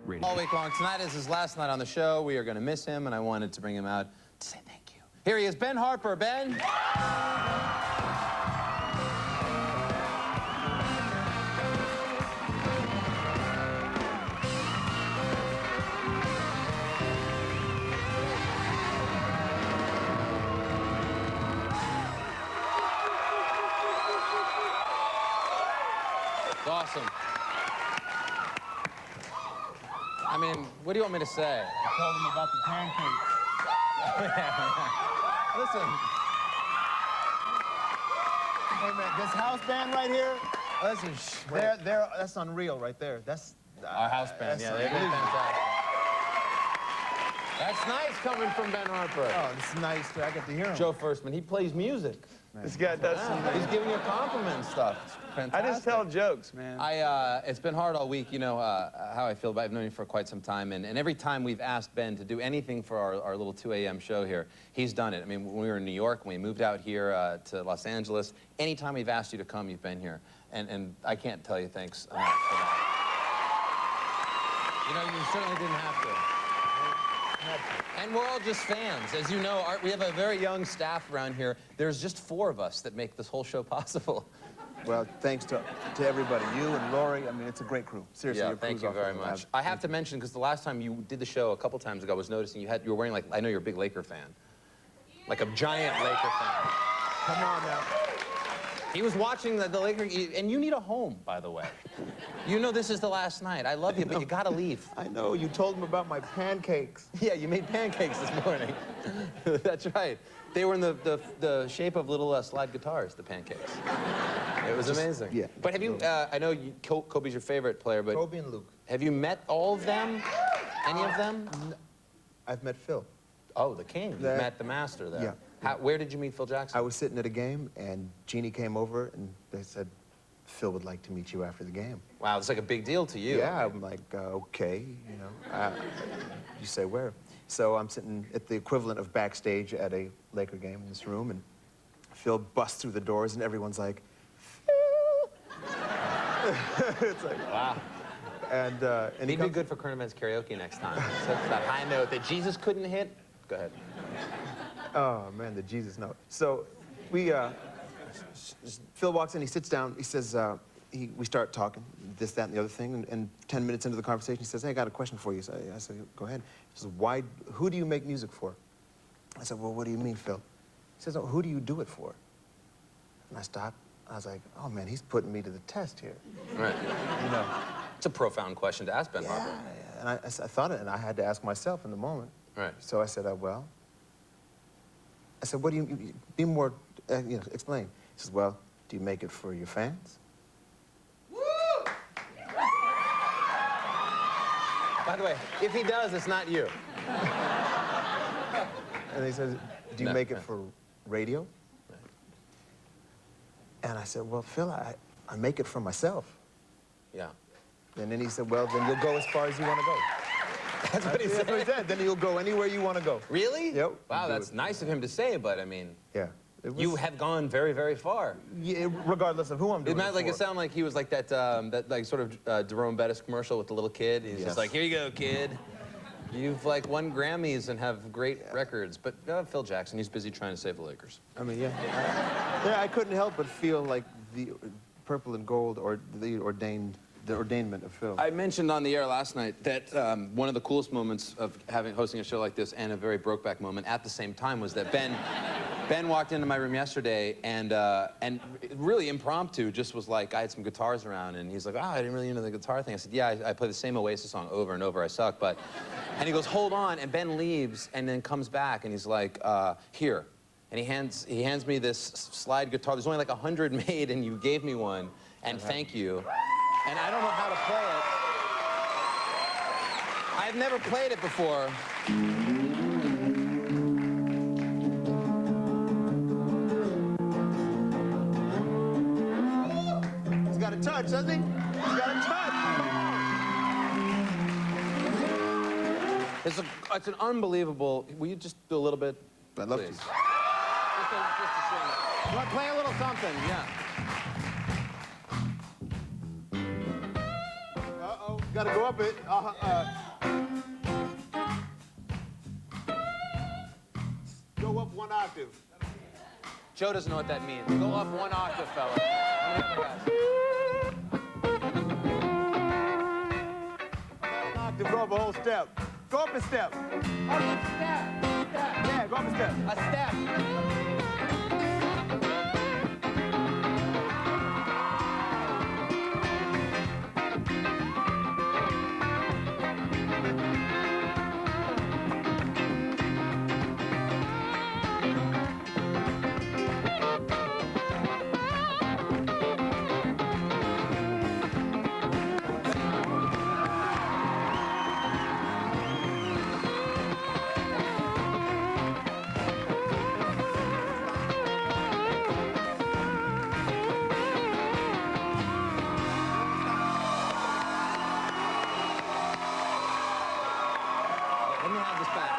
radio. All week long. Tonight is his last night on the show. We are going to miss him, and I wanted to bring him out to say thank you. Here he is, Ben Harper. Ben. It's awesome. I mean, what do you want me to say? I told him about the pancakes. Listen. Hey, man, this house band right here, Listen, that's unreal right there. That's our house band. Yeah, they're fantastic. That's nice coming from Ben Harper. Oh, it's nice. I get to hear him. Joe Firstman, he plays music. This guy does some. He's giving you a compliment and stuff. It's fantastic. I just tell jokes, man. It's been hard all week. You know how I feel about it. I've known you for quite some time, and every time we've asked Ben to do anything for our little 2 a.m. show here, he's done it. I mean, when we were in New York, when we moved out here to Los Angeles, anytime we've asked you to come, you've been here. And I can't tell you thanks enough for that. You know, you certainly didn't have to. And we're all just fans. As you know, we have a very young staff around here. There's just 4 of us that make this whole show possible. Well, thanks to everybody. You and Lori, I mean, it's a great crew. Seriously, Yeah, your thank crew's you off very the much. lab. I have to mention, because the last time you did the show a couple times ago, I was noticing you were wearing, like, I know you're a big Laker fan. Like a giant Laker fan. Come on now. He was watching the Laker, and you need a home, by the way. You know this is the last night. I love you, but you gotta leave. I know, you told him about my pancakes. Yeah, you made pancakes this morning. That's right. They were in the shape of little slide guitars, the pancakes. It was amazing. Yeah. But have you, I know Kobe's your favorite player, but Kobe and Luke. have you met all of them? Any of them? I've met Phil. Oh, the king. You met the master there. Yeah. Where did you meet Phil Jackson? I was sitting at a game, and Jeannie came over, and they said, Phil would like to meet you after the game. Wow, it's like a big deal to you. Yeah, I'm like, okay, you know. You say where? So I'm sitting at the equivalent of backstage at a Laker game in this room, and Phil busts through the doors, and everyone's like, Phil! It's like, wow. And He'd be good for current events karaoke next time. So it's that high note that Jesus couldn't hit. Go ahead. Oh, man, the Jesus note. So Phil walks in, he sits down, he says, we start talking, this, that, and the other thing, and 10 minutes into the conversation, he says, hey, I got a question for you. So I said, go ahead. He says, who do you make music for? I said, well, what do you mean, Phil? He says, oh, who do you do it for? And I stopped. I was like, oh, man, he's putting me to the test here. Right. You know. It's a profound question to ask Ben Harper. Yeah, and I thought it, and I had to ask myself in the moment. Right. So I said, well, I said, what do you, be more, you know, explain. He says, well, do you make it for your fans? Woo! By the way, if he does, it's not you. And he says, do you make it for radio? Right. And I said, well, Phil, I make it for myself. Yeah. And then he said, well, then you'll go as far as you want to go. That's what he said. That's what he said. Then you'll go anywhere you want to go. Really? Yep. Wow, that's nice of him to say, but I mean... Yeah. You have gone very, very far. Yeah, regardless of who I'm doing It sounded like he was like that like sort of Jerome Bettis commercial with the little kid. He's just like, here you go, kid. You've like won Grammys and have great records, but Phil Jackson, he's busy trying to save the Lakers. I mean, yeah. I couldn't help but feel like the purple and gold or the ordainment of Phil. I mentioned on the air last night that one of the coolest moments of hosting a show like this and a very Brokeback moment at the same time was that Ben walked into my room yesterday and really impromptu just was like, I had some guitars around and he's like, I didn't really know the guitar thing. I said, yeah, I play the same Oasis song over and over, I suck, but... And he goes, hold on, and Ben leaves and then comes back and he's like, here. And he hands me this slide guitar. There's only like 100 made and you gave me one, and thank you. And I don't know how to play it. I've never played it before. He's got a touch, doesn't he? He's got a touch. It's an unbelievable... Will you just do a little bit? I'd love please? to. Just a shake. You want to play a little something? Yeah. Uh-oh. Gotta go up it. Go up 1 octave. Joe doesn't know what that means. Go up 1 octave, fella. One octave, go up a whole step. Go up a step. Up a step. Yeah, go up a step. A step. Let me have this back.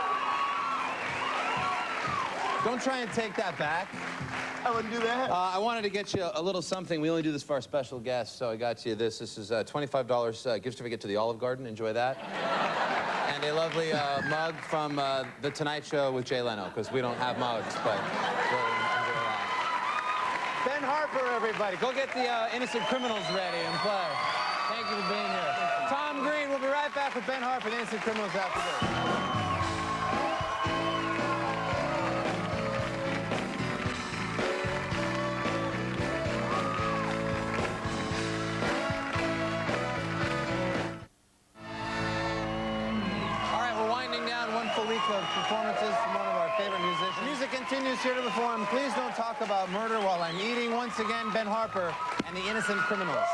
Don't try and take that back. I wouldn't do that. I wanted to get you a little something. We only do this for our special guests, so I got you this. This is $25 gift certificate to the Olive Garden. Enjoy that. And a lovely mug from The Tonight Show with Jay Leno, because we don't have mugs, but we'll enjoy that. Ben Harper, everybody. Go get the Innocent Criminals ready and play. Thank you for being here. Tom Green, we'll be right back with Ben Harper and Innocent Criminals after this. Full week of performances from one of our favorite musicians. Music continues here to perform. Please don't talk about murder while I'm eating. Once again, Ben Harper and the Innocent Criminals.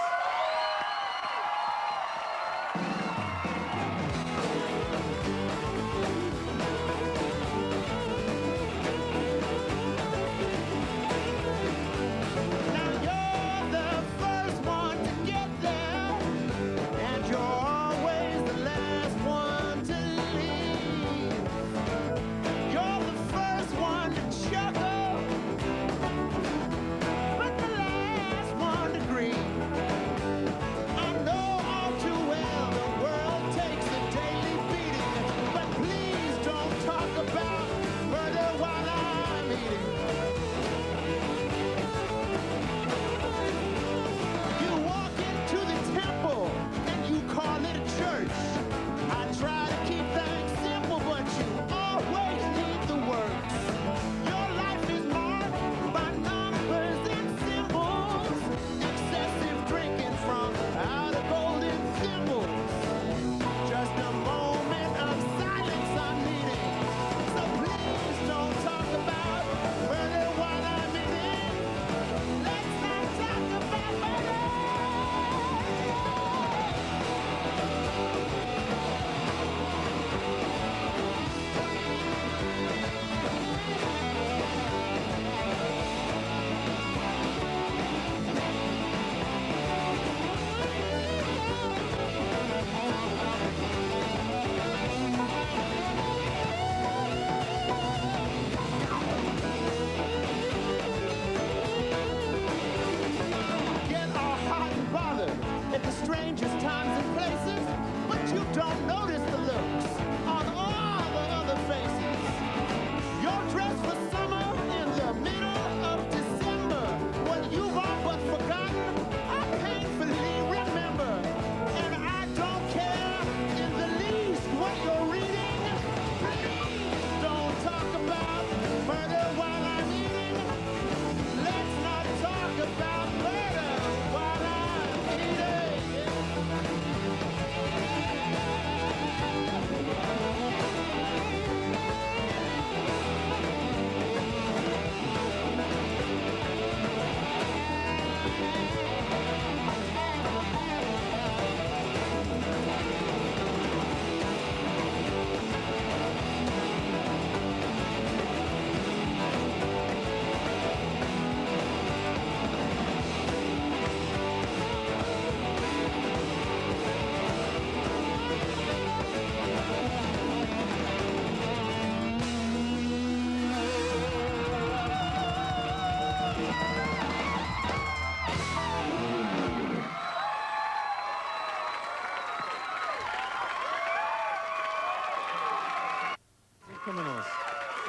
Criminals.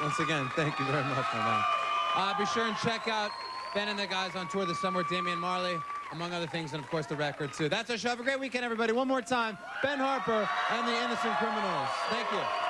Once again, thank you very much, my man. Be sure and check out Ben and the guys on tour this summer with Damian Marley, among other things, and of course the record too. That's our show. Have a great weekend, everybody. One more time, Ben Harper and the Innocent Criminals. Thank you.